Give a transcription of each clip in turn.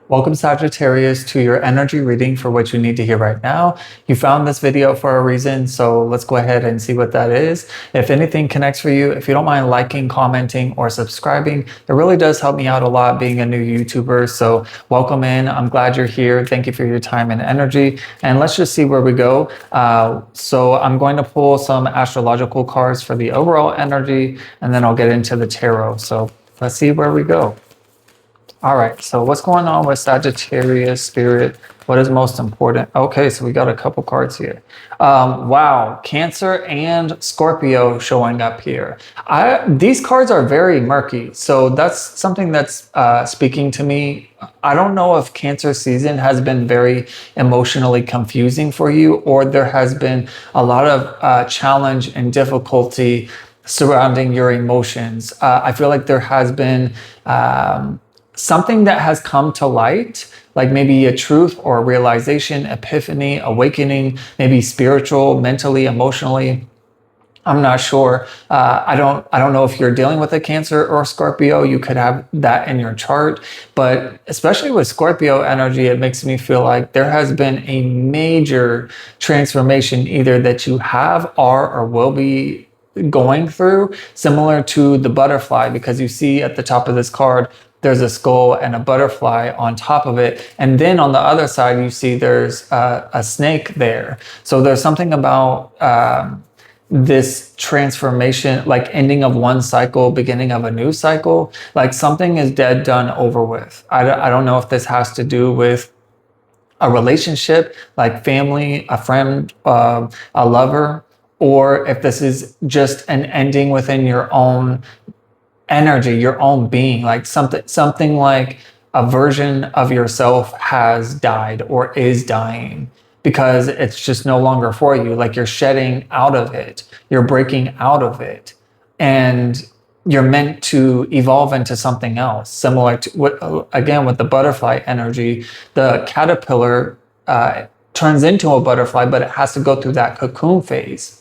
Welcome, Sagittarius, to your energy reading for what you need to hear right now. You found this video for a reason, so let's go ahead and see what that is. If anything connects for you, if you don't mind liking, commenting, or subscribing, it really does help me out a lot being a new YouTuber. So welcome in. I'm glad you're here. Thank you for your time and energy. And let's just see where we go. So I'm going to pull some astrological cards for the overall energy, and then I'll get into the tarot. So let's see where we go. All right, so what's going on with Sagittarius spirit? What is most important? Okay, so we got a couple cards here. Wow, Cancer and Scorpio showing up here. These cards are very murky, so that's something that's speaking to me. I don't know if Cancer season has been very emotionally confusing for you, or there has been a lot of challenge and difficulty surrounding your emotions. I feel like there has been something that has come to light, like maybe a truth or a realization, epiphany, awakening, maybe spiritual, mentally, emotionally. I'm not sure. I don't know if you're dealing with a Cancer or Scorpio. You could have that in your chart, but especially with Scorpio energy, it makes me feel like there has been a major transformation, either that you have, are, or will be going through, similar to the butterfly, because you see at the top of this card, there's a skull and a butterfly on top of it. And then on the other side, you see there's a snake there. So there's something about this transformation, like ending of one cycle, beginning of a new cycle, like something is dead, done, over with. I don't know if this has to do with a relationship, like family, a friend, a lover, or if this is just an ending within your own energy, your own being, like something like a version of yourself has died or is dying because it's just no longer for you. Like you're shedding out of it, you're breaking out of it, and you're meant to evolve into something else. Similar to what, again, with the butterfly energy, the caterpillar turns into a butterfly, but it has to go through that cocoon phase,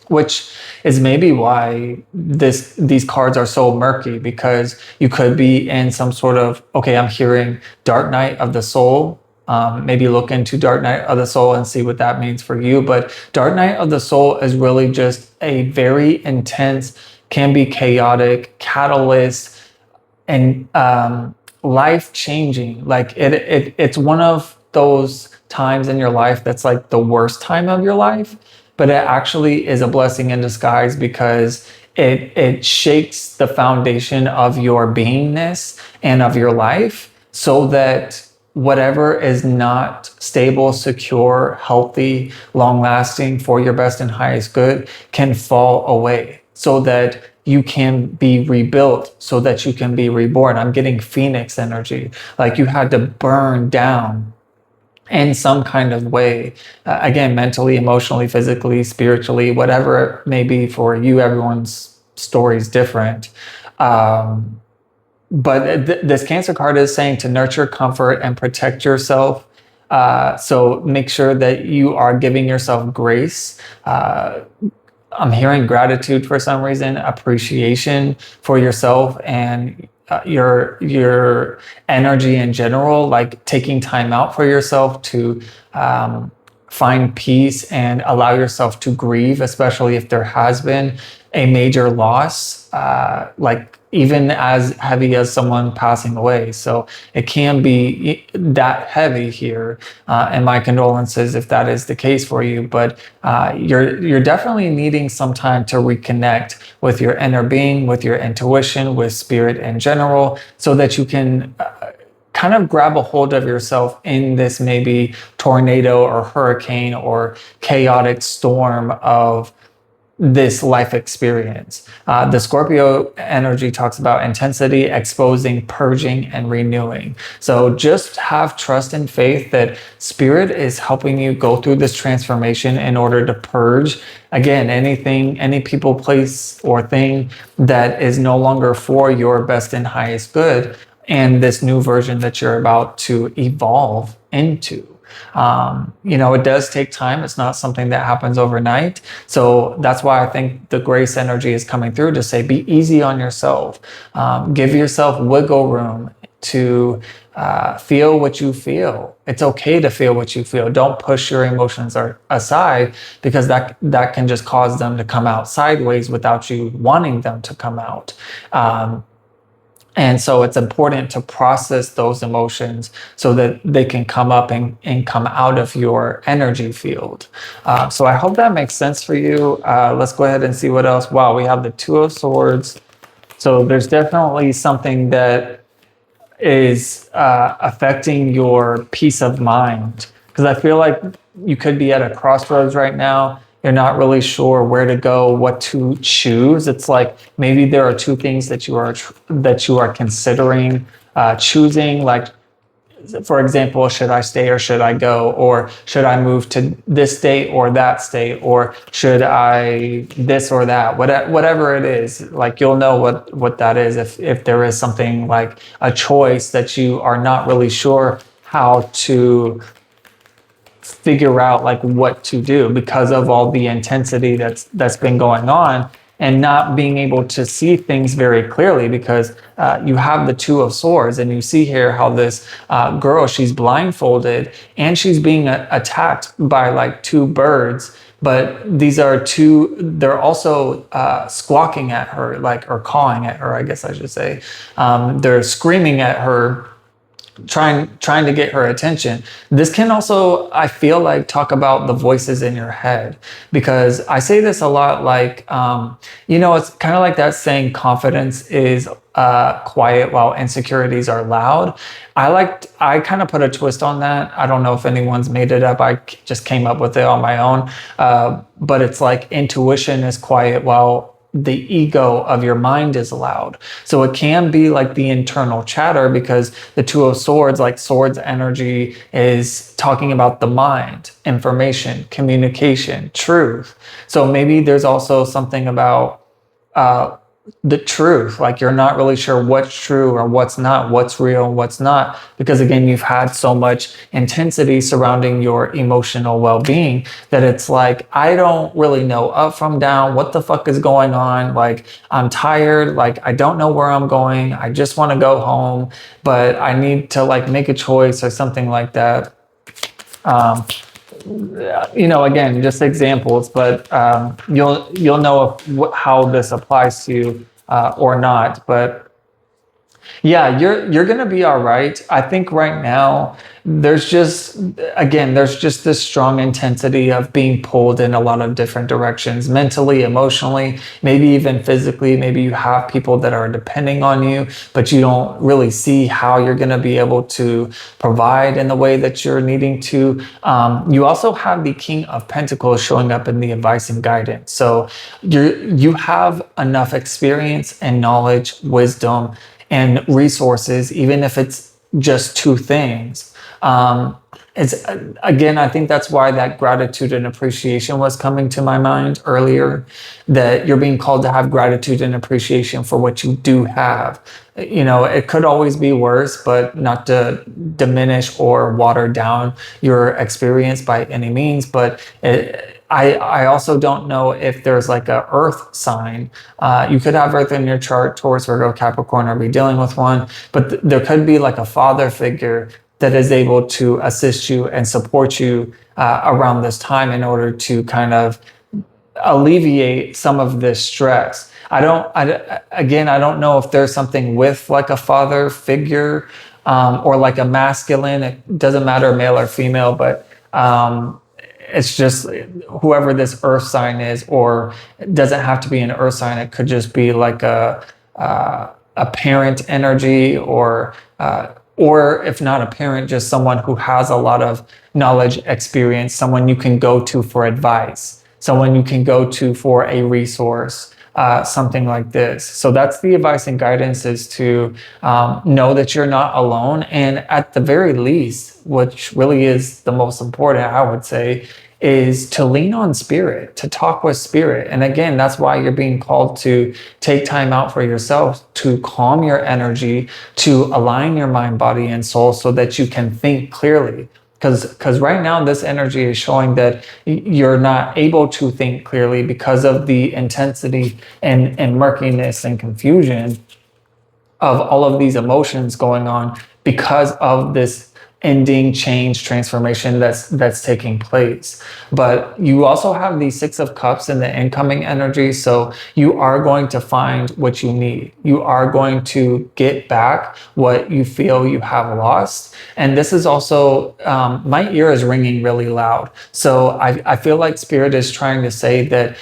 which is maybe why these cards are so murky, because you could be in some sort of, okay, I'm hearing dark night of the soul. Maybe look into dark night of the soul and see what that means for you. But dark night of the soul is really just a very intense, can be chaotic catalyst and life changing. Like it's one of those times in your life that's like the worst time of your life, but it actually is a blessing in disguise, because it shakes the foundation of your beingness and of your life, so that whatever is not stable, secure, healthy, long-lasting for your best and highest good can fall away, so that you can be rebuilt, so that you can be reborn. I'm getting Phoenix energy, like you had to burn down in some kind of way, again, mentally, emotionally, physically, spiritually, whatever it may be for you. Everyone's story is different. But this Cancer card is saying to nurture, comfort, and protect yourself. So make sure that you are giving yourself grace. I'm hearing gratitude for some reason, appreciation for yourself and your energy in general, like taking time out for yourself to find peace and allow yourself to grieve, especially if there has been a major loss, like even as heavy as someone passing away. So it can be that heavy here, and my condolences if that is the case for you. But you're definitely needing some time to reconnect with your inner being, with your intuition, with spirit in general, so that you can kind of grab a hold of yourself in this maybe tornado or hurricane or chaotic storm of this life experience. The Scorpio energy talks about intensity, exposing, purging, and renewing. So just have trust and faith that spirit is helping you go through this transformation in order to purge, again, anything, any people, place, or thing that is no longer for your best and highest good, and this new version that you're about to evolve into. It does take time. It's not something that happens overnight. So that's why I think the grace energy is coming through to say, be easy on yourself. Give yourself wiggle room to feel what you feel. It's okay to feel what you feel. Don't push your emotions aside, because that can just cause them to come out sideways without you wanting them to come out. And so it's important to process those emotions so that they can come up and come out of your energy field. So I hope that makes sense for you. Let's go ahead and see what else. Wow, we have the Two of Swords. So there's definitely something that is affecting your peace of mind. Because I feel like you could be at a crossroads right now. You're not really sure where to go, what to choose. It's like maybe there are two things that you are considering choosing. Like, for example, should I stay or should I go? Or should I move to this state or that state? Or should I this or that? Whatever it is, like, you'll know what that is if there is something like a choice that you are not really sure how to figure out, like, what to do because of all the intensity that's been going on, and not being able to see things very clearly, because you have the Two of Swords, and you see here how this girl, she's blindfolded and she's being attacked by like two birds, but these are two, they're also squawking at her, like, or cawing at her, I guess I should say. They're screaming at her, trying to get her attention. This can also, I feel like, talk about the voices in your head, because I say this a lot, like, it's kind of like that saying, confidence is quiet while insecurities are loud. I kind of put a twist on that. I don't know if anyone's made it up. I just came up with it on my own. But it's like intuition is quiet while the ego of your mind is loud. So it can be like the internal chatter, because the Two of Swords, like swords energy, is talking about the mind, information, communication, truth. So maybe there's also something about the truth, like you're not really sure what's true or what's not, what's real and what's not, because again, you've had so much intensity surrounding your emotional well-being that it's like, I don't really know up from down, what the fuck is going on, like, I'm tired, like, I don't know where I'm going, I just want to go home, but I need to like make a choice or something like that. Again, just examples, but you'll know how this applies to you or not. But yeah, you're gonna be all right. I think right now there's just this strong intensity of being pulled in a lot of different directions, mentally, emotionally, maybe even physically. Maybe you have people that are depending on you, but you don't really see how you're gonna be able to provide in the way that you're needing to. You also have the King of Pentacles showing up in the advice and guidance. So you have enough experience and knowledge, wisdom, and resources, even if it's just two things. It's again, I think that's why that gratitude and appreciation was coming to my mind earlier, that you're being called to have gratitude and appreciation for what you do have. It could always be worse, but not to diminish or water down your experience by any means. But I also don't know if there's like a earth sign. You could have earth in your chart, Taurus, Virgo, Capricorn, or be dealing with one, but there could be like a father figure that is able to assist you and support you around this time in order to kind of alleviate some of this stress. I don't know if there's something with like a father figure or like a masculine. It doesn't matter, male or female, but it's just whoever this earth sign is, or it doesn't have to be an earth sign. It could just be like a parent energy, or if not a parent, just someone who has a lot of knowledge, experience, someone you can go to for advice, someone you can go to for a resource, something like this. So that's the advice and guidance, is to know that you're not alone. And at the very least, which really is the most important, I would say, is to lean on spirit, to talk with spirit. And again, that's why you're being called to take time out for yourself, to calm your energy, to align your mind, body, and soul so that you can think clearly. Because right now this energy is showing that you're not able to think clearly because of the intensity and murkiness and confusion of all of these emotions going on because of this ending, change, transformation that's taking place. But you also have the Six of Cups in the incoming energy, so you are going to find what you need. You are going to get back what you feel you have lost. And this is also, my ear is ringing really loud, so I feel like Spirit is trying to say that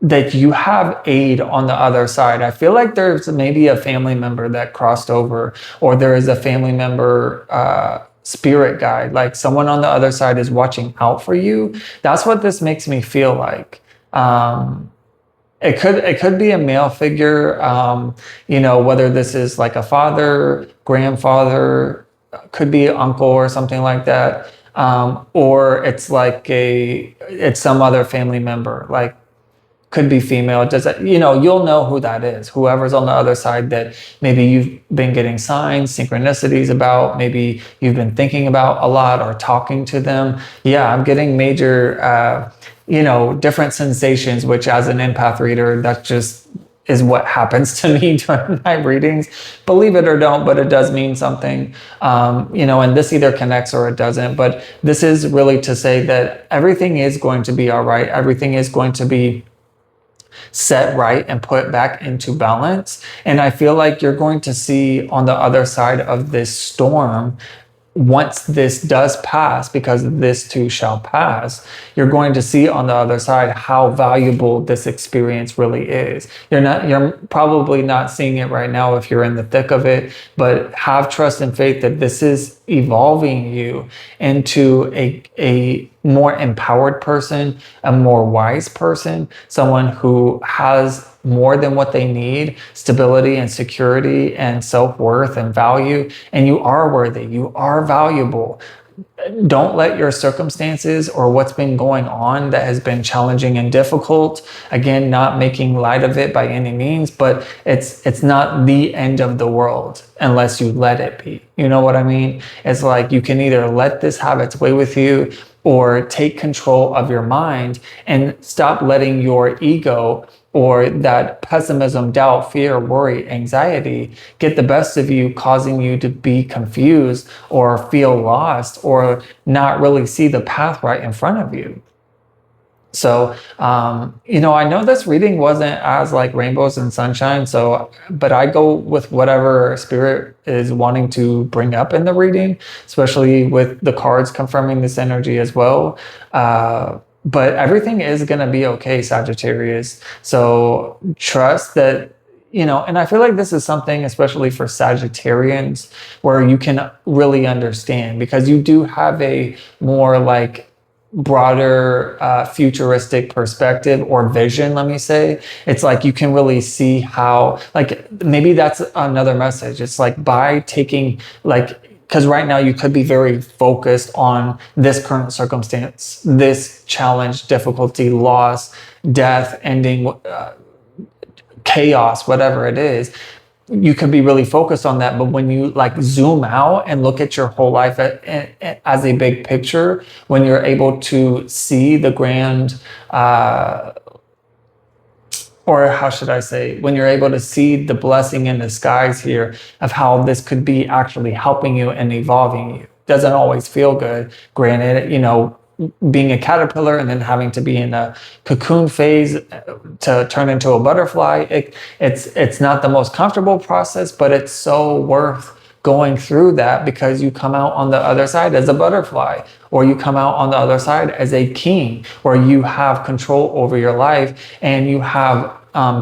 that you have aid on the other side. I feel like there's maybe a family member that crossed over, or there is a family member spirit guide, like someone on the other side is watching out for you. That's what this makes me feel like. It could be a male figure, whether this is like a father, grandfather, could be an uncle or something like that, or it's like it's some other family member, like could be female. Does that, you'll know who that is, whoever's on the other side that maybe you've been getting signs, synchronicities about, maybe you've been thinking about a lot or talking to them. Yeah, I'm getting major, different sensations, which as an empath reader, that just is what happens to me during my readings. Believe it or don't, but it does mean something, and this either connects or it doesn't. But this is really to say that everything is going to be all right. Everything is going to be set right and put back into balance. And I feel like you're going to see on the other side of this storm, once this does pass, because this too shall pass, you're going to see on the other side how valuable this experience really is. You're probably not seeing it right now if you're in the thick of it, but have trust and faith that this is evolving you into a more empowered person, a more wise person, someone who has more than what they need, stability and security and self-worth and value. And you are worthy, you are valuable. Don't let your circumstances or what's been going on that has been challenging and difficult, again, not making light of it by any means, but it's not the end of the world unless you let it be. You know what I mean? It's like you can either let this have its way with you or take control of your mind and stop letting your ego or that pessimism, doubt, fear, worry, anxiety get the best of you, causing you to be confused or feel lost or not really see the path right in front of you. So, I know this reading wasn't as like rainbows and sunshine. But I go with whatever Spirit is wanting to bring up in the reading, especially with the cards confirming this energy as well. But everything is going to be okay, Sagittarius. So trust that, and I feel like this is something, especially for Sagittarians, where you can really understand, because you do have a more like broader futuristic perspective or vision, let me say. It's like you can really see how, like, maybe that's another message. It's like by taking, like, because right now you could be very focused on this current circumstance, this challenge, difficulty, loss, death, ending, chaos, whatever it is. You could be really focused on that, but when you like zoom out and look at your whole life as a big picture, when you're able to see the grand, or how should I say, when you're able to see the blessing in disguise here of how this could be actually helping you and evolving you. Doesn't always feel good, granted, being a caterpillar and then having to be in a cocoon phase to turn into a butterfly. It's not the most comfortable process, but it's so worth going through that, because you come out on the other side as a butterfly, or you come out on the other side as a king, where you have control over your life and you have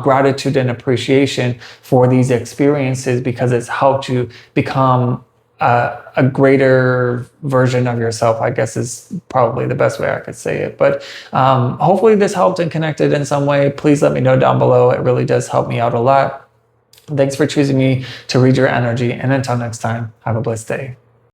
gratitude and appreciation for these experiences, because it's helped you become a greater version of yourself, I guess is probably the best way I could say it. But hopefully this helped and connected in some way. Please let me know down below. It really does help me out a lot. Thanks for choosing me to read your energy. And until next time, have a blessed day.